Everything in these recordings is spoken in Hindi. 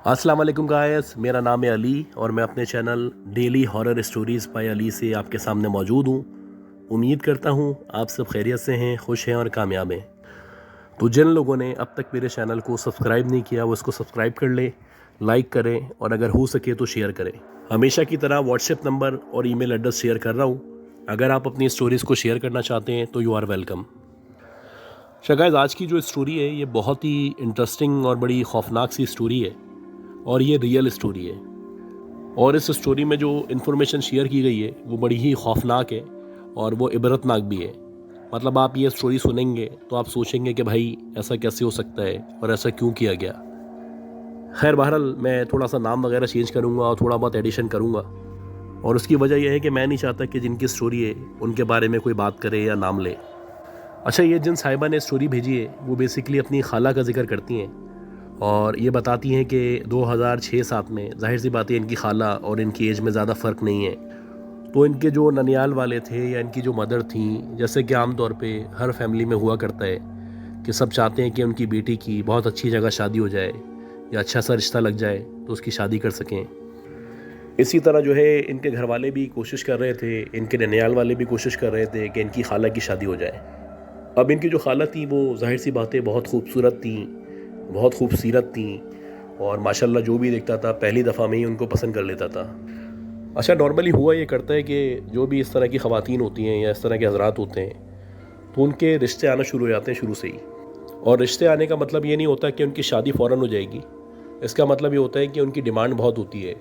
अस्सलाम वालेकुम गायस, मेरा नाम है अली और मैं अपने channel daily horror stories by Ali से आपके सामने मौजूद हूँ। उम्मीद करता हूँ आप सब खैरियत से हैं, खुश हैं और कामयाब हैं। तो जिन लोगों ने अब तक मेरे चैनल को सब्सक्राइब नहीं किया वो इसको सब्सक्राइब कर लें, लाइक करें और अगर हो सके तो शेयर करें। हमेशा की तरह व्हाट्सएप नंबर और ईमेल एड्रेस शेयर कर रहा हूँ। अगर आप अपनी स्टोरीज़ को शेयर करना चाहते हैं तो यू आर वेलकम। गाइस, आज की जो स्टोरी है ये बहुत ही इंटरेस्टिंग और बड़ी खौफनाक सी स्टोरी है और ये रियल स्टोरी है। और इस स्टोरी में जो इन्फॉर्मेशन शेयर की गई है वो बड़ी ही खौफनाक है और वो इबरतनाक भी है। मतलब आप ये स्टोरी सुनेंगे तो आप सोचेंगे कि भाई ऐसा कैसे हो सकता है और ऐसा क्यों किया गया। खैर बहरहाल मैं थोड़ा सा नाम वगैरह चेंज करूँगा और थोड़ा बहुत एडिशन करूँगा और उसकी वजह यह है कि मैं नहीं चाहता कि जिनकी स्टोरी है उनके बारे में कोई बात करे या नाम ले। अच्छा, ये जिन साहिबा ने स्टोरी भेजी है वो बेसिकली अपनी खाला का जिक्र करती हैं और ये बताती हैं कि 2006-07 में जाहिर सी बात है इनकी खाला और इनकी एज में ज़्यादा फ़र्क नहीं है। तो इनके जो ननियाल वाले थे या इनकी जो मदर थी, जैसे कि आम तौर पे हर फैमिली में हुआ करता है कि सब चाहते हैं कि उनकी बेटी की बहुत अच्छी जगह शादी हो जाए या अच्छा सा रिश्ता लग जाए तो उसकी शादी कर सकें। इसी तरह जो है इनके घर वाले भी कोशिश कर रहे थे, इनके ननियाल वाले भी कोशिश कर रहे थे कि इनकी खाला की शादी हो जाए। अब इनकी जो खाला थी वो जाहिर सी बात है बहुत खूबसूरत थी, बहुत खूबसीरत थी और माशाल्लाह जो भी देखता था पहली दफ़ा में ही उनको पसंद कर लेता था। अच्छा, नॉर्मली हुआ ये करता है कि जो भी इस तरह की ख़वातीन होती हैं या इस तरह के हज़रात होते हैं तो उनके रिश्ते आना शुरू हो जाते हैं शुरू से ही। और रिश्ते आने का मतलब ये नहीं होता कि उनकी शादी फ़ौरन हो जाएगी। इसका मतलब ये होता है कि उनकी डिमांड बहुत होती है।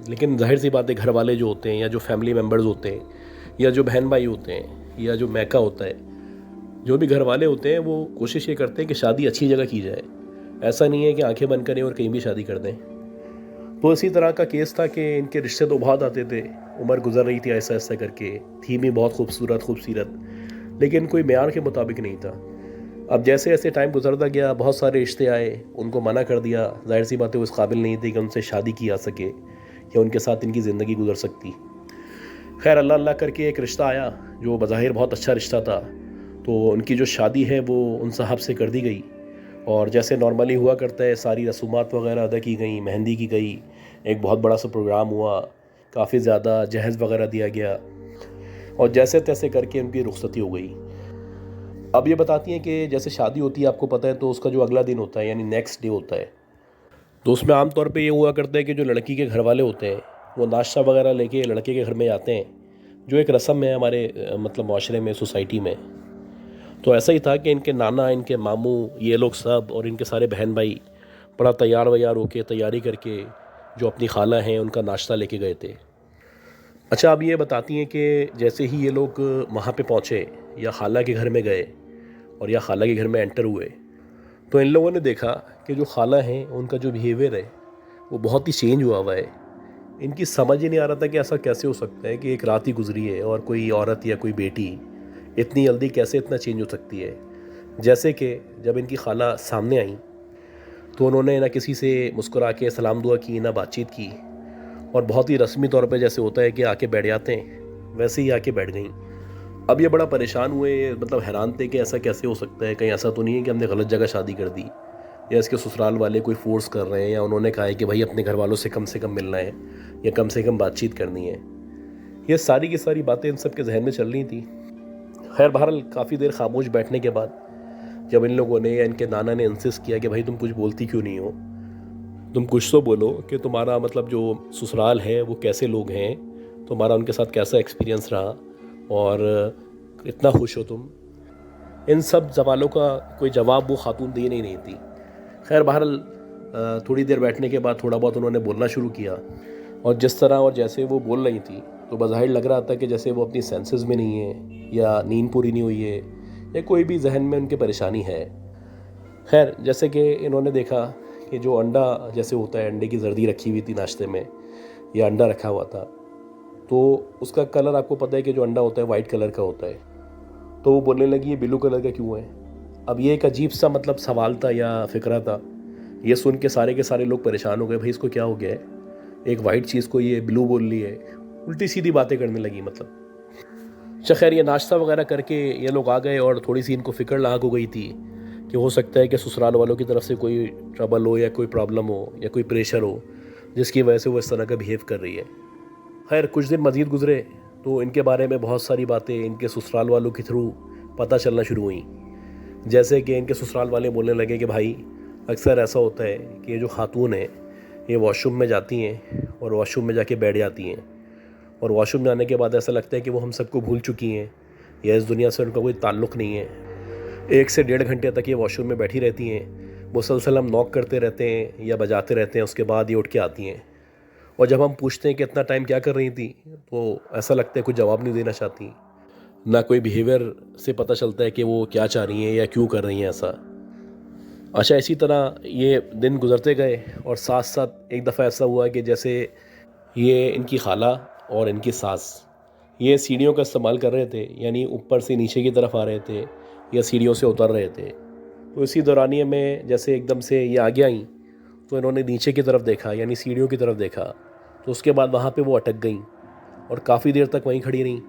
लेकिन जाहिर सी बात है घर वाले जो होते हैं या जो फैमिली मेम्बर्स होते हैं या जो बहन भाई होते हैं या जो मैका होता है, जो भी घर वाले होते हैं वो कोशिश ये करते हैं कि शादी अच्छी जगह की जाए। ऐसा नहीं है कि आंखें बंद करें और कहीं भी शादी कर दें। तो इसी तरह का केस था कि इनके रिश्ते तो बहुत आते थे, उम्र गुजर रही थी ऐसा ऐसा करके, थी भी बहुत खूबसूरत, लेकिन कोई मेयार के मुताबिक नहीं था। अब जैसे जैसे टाइम गुजरता गया बहुत सारे रिश्ते आए, उनको मना कर दिया। जाहिर सी बात है वो इस काबिल नहीं थी कि उनसे शादी की जा सके या उनके साथ इनकी ज़िंदगी गुजर सकती। खैर अल्लाह अल्लाह करके एक रिश्ता आया जो बज़ाहिर बहुत अच्छा रिश्ता था। तो उनकी जो शादी है वो उन साहब से कर दी गई और जैसे नॉर्मली हुआ करता है सारी रसूमात वगैरह अदा की गई, मेहंदी की गई, एक बहुत बड़ा सा प्रोग्राम हुआ, काफ़ी ज़्यादा जहेज़ वगैरह दिया गया और जैसे तैसे करके उनकी रुखसती हो गई। अब ये बताती हैं कि जैसे शादी होती है आपको पता है, तो उसका जो अगला दिन होता है यानी नेक्स्ट डे होता है, तो उसमें आम तौर पे ये हुआ करता है कि जो लड़की के घर वाले होते हैं वो नाश्ता वगैरह लेके लड़के के घर में जाते हैं, जो एक रस्म है हमारे मतलब माशरे में, सोसाइटी में। तो ऐसा ही था कि इनके नाना, इनके मामू, ये लोग सब और इनके सारे बहन भाई बड़ा तैयार वैयार होके, तैयारी करके जो अपनी खाला हैं उनका नाश्ता लेके गए थे। अच्छा, अब ये बताती हैं कि जैसे ही ये लोग वहाँ पे पहुँचे या खाला के घर में गए और या खाला के घर में एंटर हुए तो इन लोगों ने देखा कि जो खाला हैं उनका जो बिहेवियर है वो बहुत ही चेंज हुआ है। इनकी समझ ही नहीं आ रहा था कि ऐसा कैसे हो सकता है कि एक रात ही गुजरी है और कोई औरत या कोई बेटी इतनी जल्दी कैसे इतना चेंज हो सकती है। जैसे कि जब इनकी खाला सामने आई तो उन्होंने ना किसी से मुस्कुरा के सलाम दुआ की, ना बातचीत की और बहुत ही रस्मी तौर पे जैसे होता है कि आके बैठ जाते हैं वैसे ही आके बैठ गई। अब ये बड़ा परेशान हुए, मतलब हैरान थे कि ऐसा कैसे हो सकता है, कहीं ऐसा तो नहीं है कि हमने गलत जगह शादी कर दी या इसके ससुराल वाले कोई फोर्स कर रहे हैं या उन्होंने कहा है कि भाई अपने घर वालों से कम मिलना है या कम से कम बातचीत करनी है। ये सारी की सारी बातें इन सब के जहन में चल रही थी। खैर बहरहाल काफ़ी देर खामोश बैठने के बाद जब इन लोगों ने या इनके नाना ने इंसिस्ट किया कि भाई तुम कुछ बोलती क्यों नहीं हो, तुम कुछ तो बोलो कि तुम्हारा मतलब जो ससुराल है वो कैसे लोग हैं, तुम्हारा उनके साथ कैसा एक्सपीरियंस रहा और इतना खुश हो तुम। इन सब सवालों का कोई जवाब वो खातून दे नहीं थी। खैर बहरहाल थोड़ी देर बैठने के बाद थोड़ा बहुत उन्होंने बोलना शुरू किया और जिस तरह और जैसे वो बोल रही थी तो बज़ाहिर लग रहा था कि जैसे वो अपनी सेंसेस में नहीं है या नींद पूरी नहीं हुई है या कोई भी जहन में उनकी परेशानी है। खैर जैसे कि इन्होंने देखा कि जो अंडा जैसे होता है, अंडे की जर्दी रखी हुई थी नाश्ते में या अंडा रखा हुआ था, तो उसका कलर आपको पता है कि जो अंडा होता है वाइट कलर का होता है। तो वो बोलने लगी ये ब्लू कलर का क्यों है। अब ये एक अजीब सा मतलब सवाल था या फ़िक्रा था। ये सुन के सारे लोग परेशान हो गए, भाई इसको क्या हो गया है, एक वाइट चीज़ को ये ब्लू बोल रही है, उल्टी सीधी बातें करने लगी मतलब। अच्छा खैर ये नाश्ता वगैरह करके ये लोग आ गए और थोड़ी सी इनको फ़िक्र लाग हो गई थी कि हो सकता है कि ससुराल वालों की तरफ से कोई ट्रबल हो या कोई प्रॉब्लम हो या कोई प्रेशर हो जिसकी वजह से वो इस तरह का बिहेव कर रही है। खैर कुछ दिन मज़ीद गुजरे तो इनके बारे में बहुत सारी बातें इनके ससुराल वालों के थ्रू पता चलना शुरू हुई। जैसे कि इनके ससुराल वाले बोलने लगे कि भाई अक्सर ऐसा होता है कि ये जो खातून है ये वॉशरूम में जाती हैं और वॉशरूम में जाके बैठ जाती हैं और वॉशरूम जाने के बाद ऐसा लगता है कि वो हम सबको भूल चुकी हैं या इस दुनिया से उनका कोई ताल्लुक़ नहीं है। 1 से 1.5 घंटे तक ये वॉशरूम में बैठी रहती हैं। मुसलसल हम नॉक करते रहते हैं या बजाते रहते हैं, उसके बाद ये उठ के आती हैं। और जब हम पूछते हैं कि इतना टाइम क्या कर रही थी तो ऐसा लगता है कुछ जवाब नहीं देना चाहती। ना कोई बिहेवियर से पता चलता है कि वो क्या चाह रही हैं या क्यों कर रही हैं ऐसा। अच्छा, इसी तरह ये दिन गुजरते गए और साथ साथ एक दफ़ा ऐसा हुआ कि जैसे ये इनकी खाला और इनकी सास ये सीढ़ियों का इस्तेमाल कर रहे थे, यानी ऊपर से नीचे की तरफ आ रहे थे या सीढ़ियों से उतर रहे थे। तो इसी दौरानिए में जैसे एकदम से ये आगे आईं तो इन्होंने नीचे की तरफ देखा, यानी सीढ़ियों की तरफ देखा। तो उसके बाद वहाँ पे वो अटक गईं और काफ़ी देर तक वहीं खड़ी रहीं।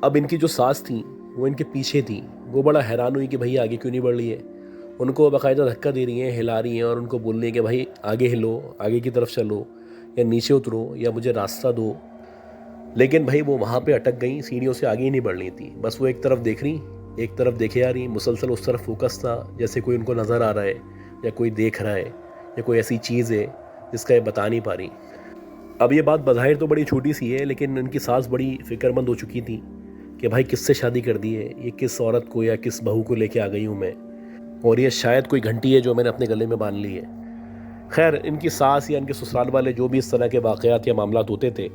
अब इनकी जो सास थी वो इनके पीछे थी। वो बड़ा हैरान हुई कि भाई आगे क्यों नहीं बढ़ रही है। उनको बाकायदा धक्का दे रही हैं, हिला रही हैं और उनको बोल रही हैं कि भाई आगे हिलो, आगे की तरफ चलो या नीचे उतरो या मुझे रास्ता दो। लेकिन भाई वो वहाँ पे अटक गई, सीढ़ियों से आगे ही नहीं बढ़ रही थी। बस वो एक तरफ देख रही, एक तरफ देखे आ रही, मुसलसल उस तरफ फोकस था जैसे कोई उनको नज़र आ रहा है या कोई देख रहा है या कोई ऐसी चीज़ है जिसका ये बता नहीं पा रही। अब ये बात बज़ाहिर तो बड़ी छोटी सी है, लेकिन उनकी सास बड़ी फ़िक्रमंद हो चुकी थी कि भाई किससे शादी कर दी है, ये किस औरत को या किस बहू को लेके आ गई हूँ मैं, और ये शायद कोई घंटी है जो मैंने अपने गले में बांध ली है। खैर इनकी सास या इनके ससुराल वाले जो भी इस तरह के वाक़यात या मामलात होते थे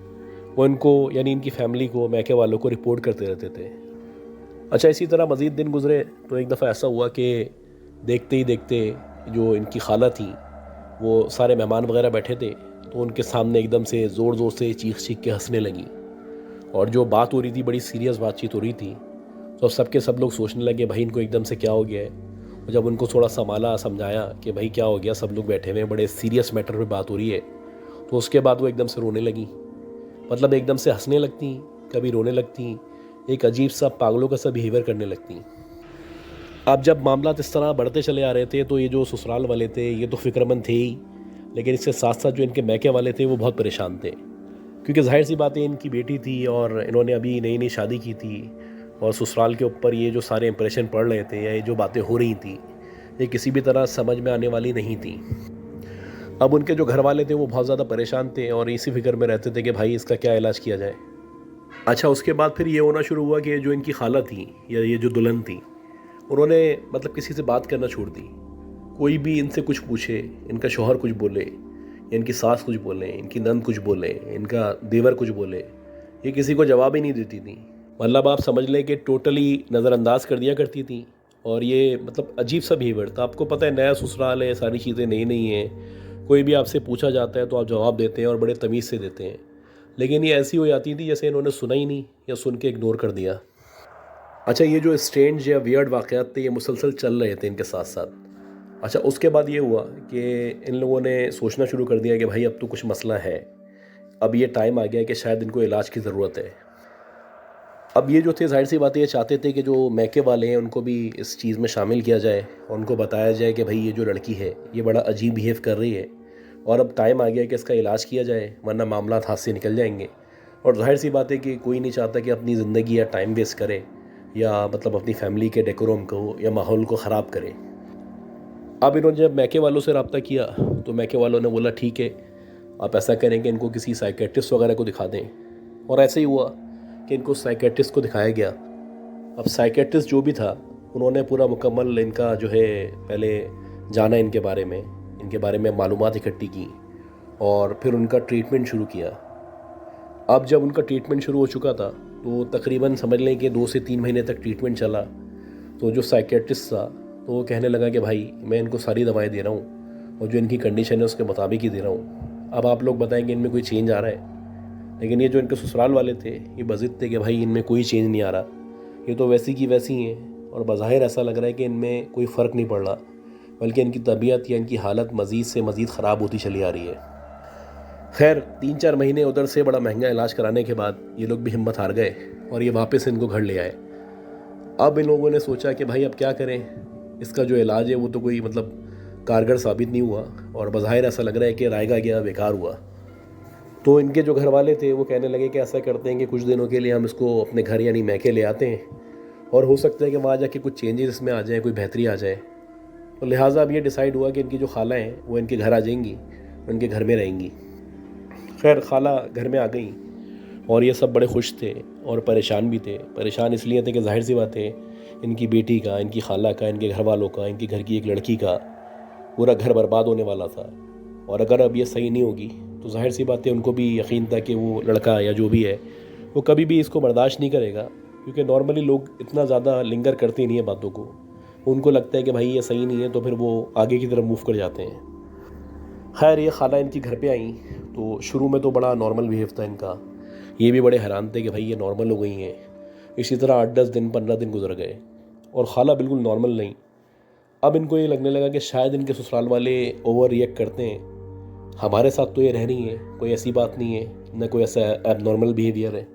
वो इनको यानी इनकी फ़ैमिली को, मैके वालों को रिपोर्ट करते रहते थे। अच्छा, इसी तरह मज़ीद दिन गुजरे तो एक दफ़ा ऐसा हुआ कि देखते ही देखते जो इनकी खाला थी वो सारे मेहमान वगैरह बैठे थे तो उनके सामने एकदम से ज़ोर ज़ोर से चीख के हंसने लगी। और जो बात हो रही थी बड़ी सीरियस बातचीत हो रही थी। तो सब लोग सोचने लगे भाई इनको एकदम से क्या हो गया है। और जब उनको थोड़ा संभाला, समझाया कि भाई क्या हो गया, सब लोग बैठे हुए हैं, बड़े सीरियस मैटर पे बात हो रही है, तो उसके बाद वो एकदम से रोने लगी। मतलब एकदम से हंसने लगती, कभी रोने लगती, एक अजीब सा पागलों का सा बिहेवियर करने लगती। अब जब मामला इस तरह बढ़ते चले आ रहे थे तो ये जो ससुराल वाले थे ये तो फ़िक्रमंद थे ही, लेकिन इसके साथ साथ जो इनके मैके वाले थे वो बहुत परेशान थे। क्योंकि जाहिर सी बात है इनकी बेटी थी और इन्होंने अभी नई नई शादी की थी और ससुराल के ऊपर ये जो सारे इंप्रेशन पड़ रहे थे या ये जो बातें हो रही थी ये किसी भी तरह समझ में आने वाली नहीं थी। अब उनके जो घर वाले थे वो बहुत ज़्यादा परेशान थे और इसी फिक्र में रहते थे कि भाई इसका क्या इलाज किया जाए। अच्छा, उसके बाद फिर ये होना शुरू हुआ कि जो इनकी खाला थी या ये जो दुल्हन थी उन्होंने मतलब किसी से बात करना छोड़ दी। कोई भी इनसे कुछ पूछे, इनका शौहर कुछ बोले, इनकी सास कुछ बोले, इनकी नंद कुछ बोले, इनका देवर कुछ बोले, ये किसी को जवाब ही नहीं देती थी। मतलब आप समझ लें कि टोटली नज़रअंदाज कर दिया करती थी। और ये मतलब अजीब सा बिहेवियर था। आपको पता है नया ससुराल है, सारी चीज़ें नई नई हैं, कोई भी आपसे पूछा जाता है तो आप जवाब देते हैं और बड़े तमीज़ से देते हैं। लेकिन ये ऐसी हो जाती थी जैसे इन्होंने सुना ही नहीं या सुन के इग्नोर कर दिया। अच्छा, ये जो स्ट्रेंज या वियर्ड वाक़यात थे ये मुसलसल चल रहे थे इनके साथ साथ। अच्छा, उसके बाद ये हुआ कि इन लोगों ने सोचना शुरू कर दिया कि भाई अब तो कुछ मसला है, अब ये टाइम आ गया है कि शायद इनको इलाज की ज़रूरत है। अब ये जो थे ज़ाहिर सी बात है ये चाहते थे कि जो मैके वाले हैं उनको भी इस चीज़ में शामिल किया जाए और उनको बताया जाए कि भाई ये जो लड़की है ये बड़ा अजीब बिहेव कर रही है और अब टाइम आ गया है कि इसका इलाज किया जाए, वरना मामला हाथ से निकल जाएंगे। और ज़ाहिर सी बात है कि कोई नहीं चाहता कि अपनी ज़िंदगी या टाइम वेस्ट करे या मतलब अपनी फैमिली के डेकोरम को या माहौल को ख़राब करे। अब इन्होंने जब मैके वालों से रब्ता किया तो मैके वालों ने बोला ठीक है, आप ऐसा करें कि इनको किसी साइकेट्रिस्ट वगैरह को दिखा दें। और ऐसे ही हुआ कि इनको साइकेट्रिस्ट को दिखाया गया। अब साइकेट्रिस्ट जो भी था उन्होंने पूरा मुकम्मल इनका जो है पहले जाना, इनके बारे में मालूमात इकट्ठी की और फिर उनका ट्रीटमेंट शुरू किया। अब जब उनका ट्रीटमेंट शुरू हो चुका था तो तकरीबन समझ लें कि 2 से 3 महीने तक ट्रीटमेंट चला। तो जो साइकेट्रिस्ट था तो वो कहने लगा कि भाई मैं इनको सारी दवाएं दे रहा हूँ और जो इनकी कंडीशन है उसके मुताबिक ही दे रहा हूँ। अब आप लोग बताएंगे इनमें कोई चेंज आ रहा है, लेकिन ये जो इनके ससुराल वाले थे ये बज़िद थे कि भाई इनमें कोई चेंज नहीं आ रहा, ये तो वैसी की वैसी हैं। और बज़ाहिर ऐसा लग रहा है कि इनमें कोई फ़र्क नहीं पड़ रहा, बल्कि इनकी तबीयत या इनकी हालत मज़ीद से मज़ीद ख़राब होती चली आ रही है। खैर 3-4 महीने उधर से बड़ा महंगा इलाज कराने के बाद ये लोग भी हिम्मत हार गए और ये वापस इनको घर ले आए। अब इन लोगों ने सोचा कि भाई अब क्या करें, इसका जो इलाज है वो तो कोई मतलब कारगर साबित नहीं हुआ और बज़ाहिर ऐसा लग रहा है कि रायगा गया, बेकार हुआ। तो इनके जो घर वाले थे वो कहने लगे कि ऐसा करते हैं कि कुछ दिनों के लिए हम इसको अपने घर यानी मैके ले आते हैं और हो सकता है कि वहाँ जाके कुछ चेंजेस इसमें आ जाए, कोई बेहतरी आ जाए। तो लिहाजा अब ये डिसाइड हुआ कि इनकी जो खाला हैं वो इनके घर आ जाएंगी, उनके घर में रहेंगी। खैर खाला घर में आ गई और ये सब बड़े खुश थे और परेशान भी थे। परेशान इसलिए थे कि जाहिर सी बात है इनकी बेटी का, इनकी खाला का, इनके घर वालों का, इनके घर की एक लड़की का पूरा घर बर्बाद होने वाला था। और अगर अब ये सही नहीं होगी तो जाहिर सी बात है उनको भी यकीन था कि वो लड़का या जो भी है वो कभी भी इसको बर्दाश्त नहीं करेगा, क्योंकि नॉर्मली लोग इतना ज़्यादा लिंगर करते नहीं है बातों को। उनको लगता है कि भाई ये सही नहीं है तो फिर वो आगे की तरफ मूव कर जाते हैं। खैर ये खाला इनकी घर पे आई तो शुरू में तो बड़ा नॉर्मल बिहेव था इनका। ये भी बड़े हैरान थे कि भाई ये नॉर्मल हो गई हैं। इसी तरह 8-10 दिन 15 दिन गुजर गए और खाला बिल्कुल नॉर्मल नहीं। अब इनको ये लगने लगा कि शायद इनके ससुराल वाले ओवर रिएक्ट करते हैं, हमारे साथ तो ये रह रही है, कोई ऐसी बात नहीं है, न कोई ऐसा एबनॉर्मल बिहेवियर है।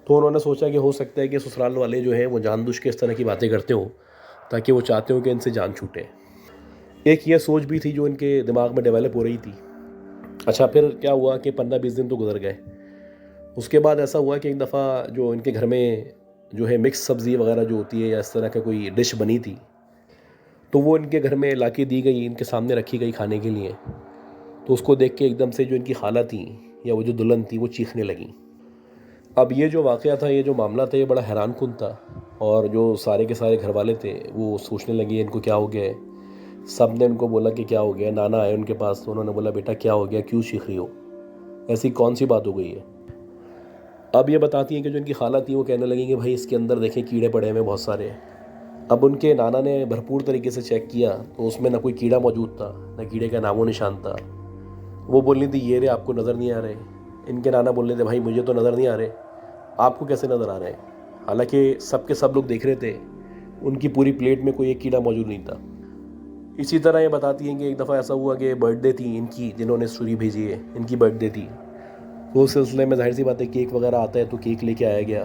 तो उन्होंने सोचा कि हो सकता है कि ससुराल वाले जो है वो जानबूझ के इस तरह की बातें करते हो ताकि वो चाहते हो कि इनसे जान छूटे। एक ये सोच भी थी जो इनके दिमाग में डेवलप हो रही थी। अच्छा फिर क्या हुआ कि 15-20 दिन तो गुजर गए। उसके बाद ऐसा हुआ कि एक दफ़ा जो इनके घर में जो है मिक्स सब्ज़ी वगैरह जो होती है या इस तरह का कोई डिश बनी थी, तो वो इनके घर में लाके दी गई, इनके सामने रखी गई खाने के लिए। तो उसको देख के एकदम से जो इनकी खाला थी या वो जो दुल्हन थी वो चीखने लगी। अब ये जो वाक़या था, ये जो मामला था, ये बड़ा हैरानकुन था। और जो सारे के सारे घर वाले थे वो सोचने लगे इनको क्या हो गया है। सब ने उनको बोला कि क्या हो गया। नाना आए उनके पास तो उन्होंने बोला बेटा क्या हो गया, क्यों चीख रही हो, ऐसी कौन सी बात हो गई है। अब ये बताती हैं कि जो इनकी खाला थी वो कहने लगी कि भाई इसके अंदर देखें कीड़े पड़े हुए बहुत सारे। अब उनके नाना ने भरपूर तरीके से चेक किया तो उसमें ना कोई कीड़ा मौजूद था, ना कीड़े का नामो निशान था। वो बोल रही थी ये रे आपको नज़र नहीं आ रहे। इनके नाना बोल रहे थे भाई मुझे तो नज़र नहीं आ रहे, आपको कैसे नज़र आ रहे हैं। हालांकि सब के सब लोग देख रहे थे, उनकी पूरी प्लेट में कोई एक कीड़ा मौजूद नहीं था। इसी तरह ये बताती हैं कि एक दफ़ा ऐसा हुआ कि बर्थडे थी इनकी, जिन्होंने स्टोरी भेजी है इनकी बर्थडे थी। तो उस सिलसिले में जाहिर सी बात है केक वगैरह आता है तो केक लेके आया गया।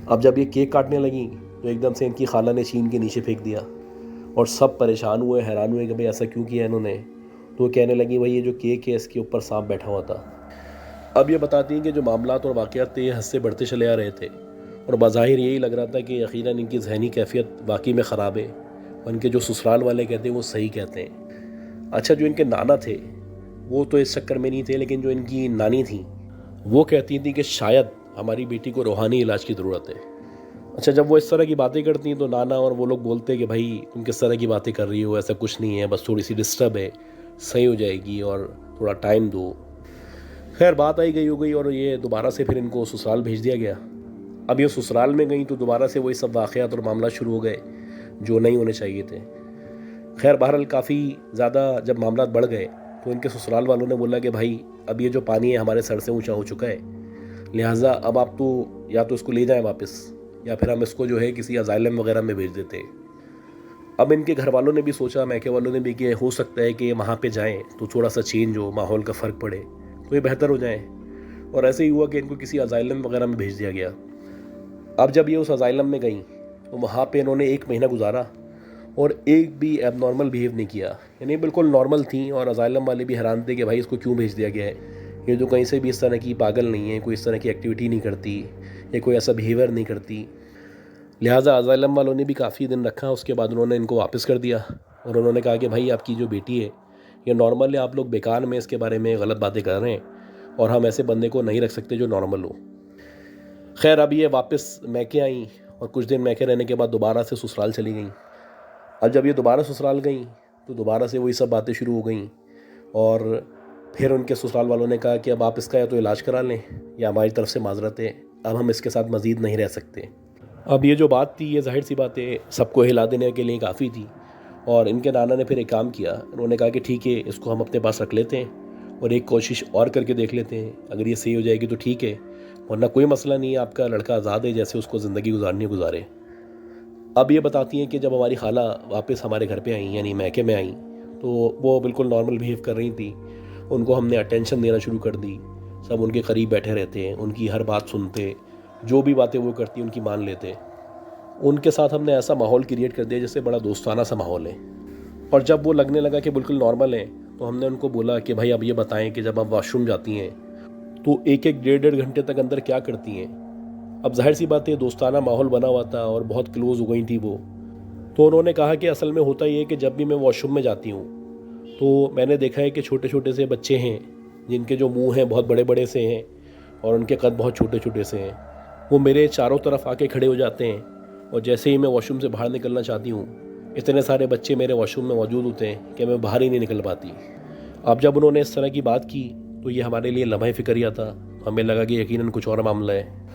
अब जब ये केक काटने लगी तो एकदम से इनकी खाला ने छीन के नीचे फेंक दिया और सब परेशान हुए, हैरान हुए कि भाई ऐसा क्यों किया इन्होंने। तो वो कहने लगी भाई ये जो केक है इसके ऊपर सांप बैठा हुआ था। अब ये बताती हैं कि जो मामलात और वाक़यात थे हद से बढ़ते चले आ रहे थे और बज़ाहिर यही लग रहा था कि यकीनन इनकी ज़हनी कैफियत वाकई में ख़राब है और इनके जो ससुराल वाले कहते हैं वो सही कहते हैं। अच्छा जो इनके नाना थे वो तो इस चक्कर में नहीं थे, लेकिन जो इनकी नानी थी वो कहती थी कि शायद हमारी बेटी को रूहानी इलाज की ज़रूरत है। अच्छा जब वो इस तरह की बातें करती हैं तो नाना और वो लोग बोलते हैं कि भाई तुम किस तरह की बातें कर रही हो, ऐसा कुछ नहीं है, बस थोड़ी सी डिस्टर्ब है, सही हो जाएगी और थोड़ा टाइम दो। खैर बात आई गई हो गई और ये दोबारा से फिर इनको ससुराल भेज दिया गया। अब ये ससुराल में गई तो दोबारा से वही सब वाक़यात और मामला शुरू हो गए जो नहीं होने चाहिए थे। खैर बहरहाल काफ़ी ज़्यादा जब मामला बढ़ गए तो इनके ससुराल वालों ने बोला कि भाई अब ये जो पानी है हमारे सर से ऊंचा हो चुका है, लिहाजा अब आप तो या तो इसको ले जाएं वापस या फिर हम इसको जो है किसी अजाइलम वगैरह में भेज देते हैं। अब इनके घर वालों ने भी सोचा, मैके वालों ने भी, कि हो सकता है कि वहाँ पे जाएं तो थोड़ा सा चेंज हो, माहौल का फ़र्क पड़े तो ये बेहतर हो जाए। और ऐसे ही हुआ कि इनको किसी अजाइलम वगैरह में भेज दिया गया। अब जब ये उस अजाइलम में गई तो वहाँ पे इन्होंने 1 महीना गुजारा और एक भी एबनॉर्मल बिहेव नहीं किया, यानी बिल्कुल नॉर्मल थी। और अजाइलम वाले भी हैरान थे कि भाई इसको क्यों भेज दिया गया है, ये जो कहीं से भी इस तरह की पागल नहीं है, कोई इस तरह की एक्टिविटी नहीं करती, ये कोई ऐसा बिहेवियर नहीं करती। लिहाजा अजाइलम वालों ने भी काफ़ी दिन रखा। उसके बाद उन्होंने इनको वापस कर दिया और उन्होंने कहा कि भाई आपकी जो बेटी है ये नॉर्मल है, आप लोग बेकार में इसके बारे में गलत बातें कर रहे हैं और हम ऐसे बंदे को नहीं रख सकते जो नॉर्मल हो। खैर अब ये वापस मैके आई और कुछ दिन मैके रहने के बाद दोबारा से ससुराल चली गई। अब जब ये दोबारा ससुराल गई तो दोबारा से वही सब बातें शुरू हो गई और फिर उनके ससुराल वालों ने कहा कि अब आप इसका या तो इलाज करा लें या हमारी तरफ से माजरत है, अब हम इसके साथ मज़ीद नहीं रह सकते। अब ये जो बात थी ये जाहिर सी बात है सबको हिला देने के लिए काफ़ी थी। और इनके नाना ने फिर एक काम किया, उन्होंने कहा कि ठीक है इसको हम अपने पास रख लेते हैं और एक कोशिश और करके देख लेते हैं, अगर ये सही हो जाएगी तो ठीक है, वरना कोई मसला नहीं है, आपका लड़का आज़ाद है, जैसे उसको ज़िंदगी गुजारनी गुजारे। अब ये बताती हैं कि जब हमारी खाला वापस हमारे घर पे आई यानी मैके में आई तो वो बिल्कुल नॉर्मल बिहेव कर रही थी। उनको हमने अटेंशन देना शुरू कर दी, सब उनके करीब बैठे रहते हैं, उनकी हर बात सुनते, जो भी बातें वो करती उनकी मान लेते। उनके साथ हमने ऐसा माहौल क्रिएट कर दिया जैसे बड़ा दोस्ताना सा माहौल है। और जब वो लगने लगा कि बिल्कुल नॉर्मल है तो हमने उनको बोला कि भाई अब ये बताएं कि जब आप वॉशरूम जाती हैं तो एक एक डेढ़ डेढ़ घंटे तक अंदर क्या करती हैं। अब जाहिर सी बात है दोस्ताना माहौल बना हुआ था और बहुत क्लोज़ हो गई थी वो। तो उन्होंने कहा कि असल में होता ये है कि जब भी मैं वॉशरूम में जाती हूँ तो मैंने देखा है कि छोटे छोटे से बच्चे हैं जिनके जो मुंह हैं बहुत बड़े बड़े से हैं और उनके कद बहुत छोटे छोटे से हैं। वो मेरे चारों तरफ आके खड़े हो जाते हैं और जैसे ही मैं वॉशरूम से बाहर निकलना चाहती हूँ इतने सारे बच्चे मेरे वॉशरूम में मौजूद होते हैं कि मैं बाहर ही नहीं निकल पाती। अब जब उन्होंने इस तरह की बात की तो ये हमारे लिए लम्हा फ़िक्रिया था। हमें लगा कि यकीनन कुछ और मामला है।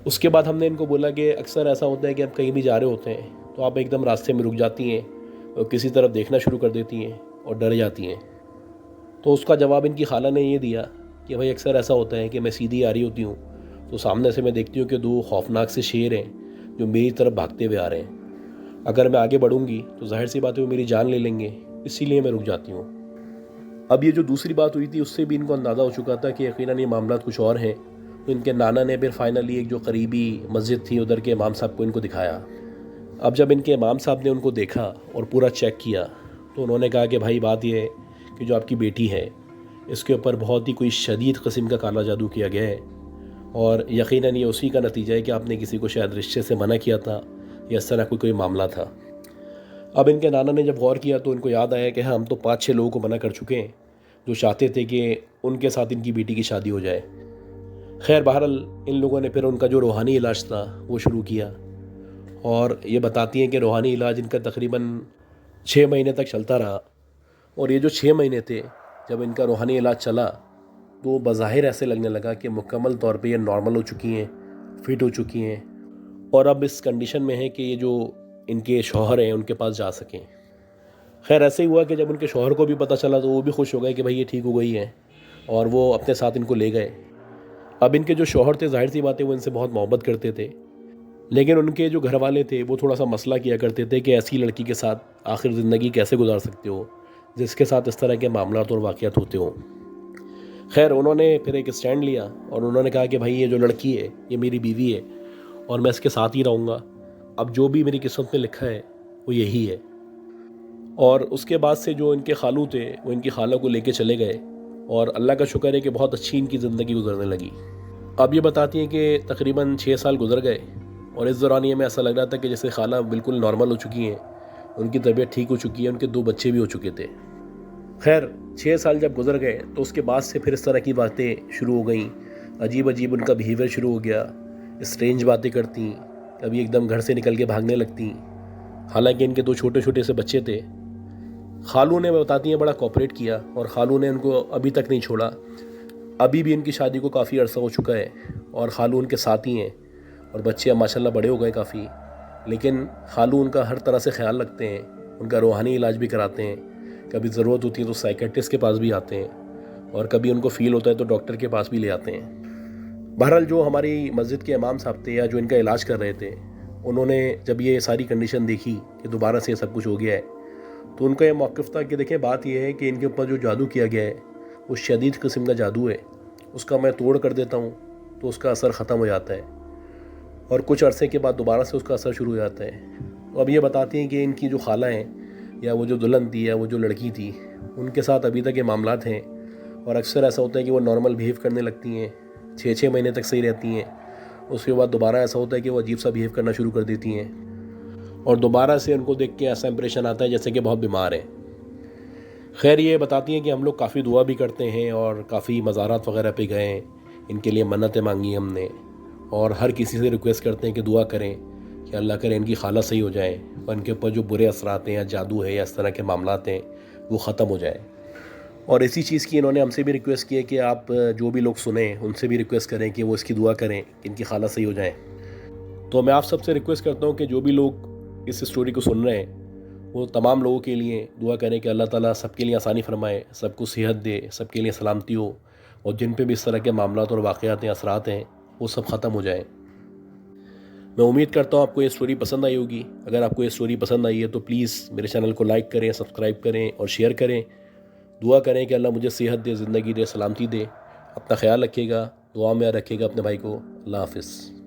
उसके बाद हमने इनको बोला कि अक्सर ऐसा होता है कि आप कहीं भी जा रहे होते हैं तो आप एकदम रास्ते में रुक जाती हैं और किसी तरफ देखना शुरू कर देती हैं और डर जाती हैं। तो उसका जवाब इनकी खाला ने ये दिया कि भाई अक्सर ऐसा होता है कि मैं सीधी आ रही होती हूँ तो सामने से मैं देखती हूँ कि दो खौफनाक से शेर हैं जो मेरी तरफ भागते हुए आ रहे हैं। अगर मैं आगे बढ़ूंगी तो जाहिर सी बात है वो मेरी जान ले लेंगे, इसीलिए मैं रुक जाती हूँ। अब ये जो दूसरी बात हुई थी उससे भी इनको अंदाज़ा हो चुका था कि यकीनन ये मामला कुछ और हैं। तो इनके नाना ने फिर फाइनली एक जो करीबी मस्जिद थी उधर के इमाम साहब को इनको दिखाया। अब जब इनके इमाम साहब ने उनको देखा और पूरा चेक किया तो उन्होंने कहा कि भाई बात यह है कि जो आपकी बेटी है इसके ऊपर बहुत ही कोई शदीद किस्म का काला जादू किया गया है और यकीनन ये उसी का नतीजा है कि आपने किसी को शायद रिश्ते से मना किया था या इस तरह कोई मामला था। अब इनके नाना ने जब गौर किया तो इनको याद आया कि हाँ हम तो 5-6 लोगों को मना कर चुके हैं जो चाहते थे कि उनके साथ इनकी बेटी की शादी हो जाए। खैर बहरहाल इन लोगों ने फिर उनका जो रूहानी इलाज था वो शुरू किया और ये बताती हैं कि रूहानी इलाज इनका तकरीबन 6 महीने तक चलता रहा। और ये जो 6 महीने थे जब इनका रूहानी इलाज चला तो बज़ाहिर ऐसे लगने लगा कि मुकम्मल तौर पे ये नॉर्मल हो चुकी हैं, फिट हो चुकी हैं और अब इस कंडीशन में है कि ये जो इनके शौहर हैं उनके पास जा सकें। खैर ऐसे ही हुआ कि जब उनके शौहर को भी पता चला तो वो भी खुश हो गए कि भाई ये ठीक हो गई है और वो अपने साथ इनको ले गए। अब इनके जो शौहर थे जाहिर सी बात है वो इनसे बहुत मोहब्बत करते थे, लेकिन उनके जो घर वाले थे वो थोड़ा सा मसला किया करते थे कि ऐसी लड़की के साथ आखिर ज़िंदगी कैसे गुजार सकते हो जिसके साथ इस तरह के मामलात और वाक़यात होते हों। खैर उन्होंने फिर एक स्टैंड लिया और उन्होंने कहा कि भाई ये जो लड़की है ये मेरी बीवी है और मैं इसके साथ ही रहूँगा। अब जो भी मेरी किस्मत में लिखा है वो यही है। और उसके बाद से जो इनके खालू थे वो इनकी खाला को लेके चले गए और अल्लाह का शुक्र है कि बहुत अच्छी इनकी ज़िंदगी गुजरने लगी। अब ये बताती हैं कि तकरीबन 6 साल गुजर गए और इस दौरान ये में ऐसा लग रहा था कि जैसे खाला बिल्कुल नॉर्मल हो चुकी हैं, उनकी तबीयत ठीक हो चुकी है, उनके 2 बच्चे भी हो चुके थे। खैर 6 साल जब गुजर गए तो उसके बाद से फिर इस तरह की बातें शुरू हो गई। अजीब अजीब उनका बिहेवियर शुरू हो गया, स्ट्रेंज बातें करती, कभी एकदम घर से निकल के भागने लगती। हालांकि इनके 2 छोटे छोटे से बच्चे थे। खालू ने बताती हैं बड़ा कोऑपरेट किया और खालू ने उनको अभी तक नहीं छोड़ा। अभी भी इनकी शादी को काफ़ी अरसा हो चुका है और खालू उनके साथ ही हैं और बच्चे अब माशाल्लाह बड़े हो गए काफ़ी। लेकिन खालू उनका हर तरह से ख्याल रखते हैं, उनका रूहानी इलाज भी कराते हैं, कभी ज़रूरत होती है तो साइकेट्रिस्ट के पास भी आते हैं और कभी उनको फ़ील होता है तो डॉक्टर के पास भी ले आते हैं। बहरहाल जो हमारी मस्जिद के इमाम साहब थे या जो इनका इलाज कर रहे थे उन्होंने जब ये सारी कंडीशन देखी कि दोबारा से सब कुछ हो गया है तो उनका ये मौक़िफ़ था कि देखें बात यह है कि इनके ऊपर जो जादू किया गया है वो शदीद किस्म का जादू है, उसका मैं तोड़ कर देता हूँ तो उसका असर ख़त्म हो जाता है और कुछ अरसे के बाद दोबारा से उसका असर शुरू हो जाता है। तो अब ये बताती हैं कि इनकी जो खाला हैं या वो जो दुल्हन थी या वो जो लड़की थी उनके साथ अभी तक ये मामलात हैं और अक्सर ऐसा होता है कि वो नॉर्मल बिहेव करने लगती हैं, 6-6 महीने तक सही रहती हैं, उसके बाद दोबारा ऐसा होता है कि वो अजीब सा बिहेव करना शुरू कर देती हैं और दोबारा से उनको देख के ऐसा इंप्रेशन आता है जैसे कि बहुत बीमार हैं। खैर ये बताती हैं कि हम लोग काफ़ी दुआ भी करते हैं और काफ़ी मज़ारात वगैरह पे गए, इनके लिए मन्नतें मांगी हमने और हर किसी से रिक्वेस्ट करते हैं कि दुआ करें कि अल्लाह करे इनकी खाला सही हो जाए और इनके ऊपर जो बुरे असरात हैं या जादू है या इस तरह के मामलात हैं वो ख़त्म हो जाए। और इसी चीज़ की इन्होंने हमसे भी रिक्वेस्ट की है कि आप जो भी लोग सुने उनसे भी रिक्वेस्ट करें कि वो इसकी दुआ करें कि इनकी खाला सही हो जाए। तो मैं आप सबसे रिक्वेस्ट करता हूँ कि जो भी लोग इस स्टोरी को सुन रहे हैं वो तमाम लोगों के लिए दुआ करें कि अल्लाह ताला सबके लिए आसानी फरमाए, सबको सेहत दे, सबके लिए सलामती हो और जिन पे भी इस तरह के मामलात और वाक़यात हैं, असरात हैं, वो सब ख़त्म हो जाए। मैं उम्मीद करता हूँ आपको ये स्टोरी पसंद आई होगी। अगर आपको ये स्टोरी पसंद आई है तो प्लीज़ मेरे चैनल को लाइक करें, सब्सक्राइब करें और शेयर करें। दुआ करें कि अल्लाह मुझे सेहत दे, ज़िंदगी दे, सलामती दे। अपना ख्याल रखिएगा, दुआ में रखिएगा अपने भाई को। अल्लाह हाफ़िज़।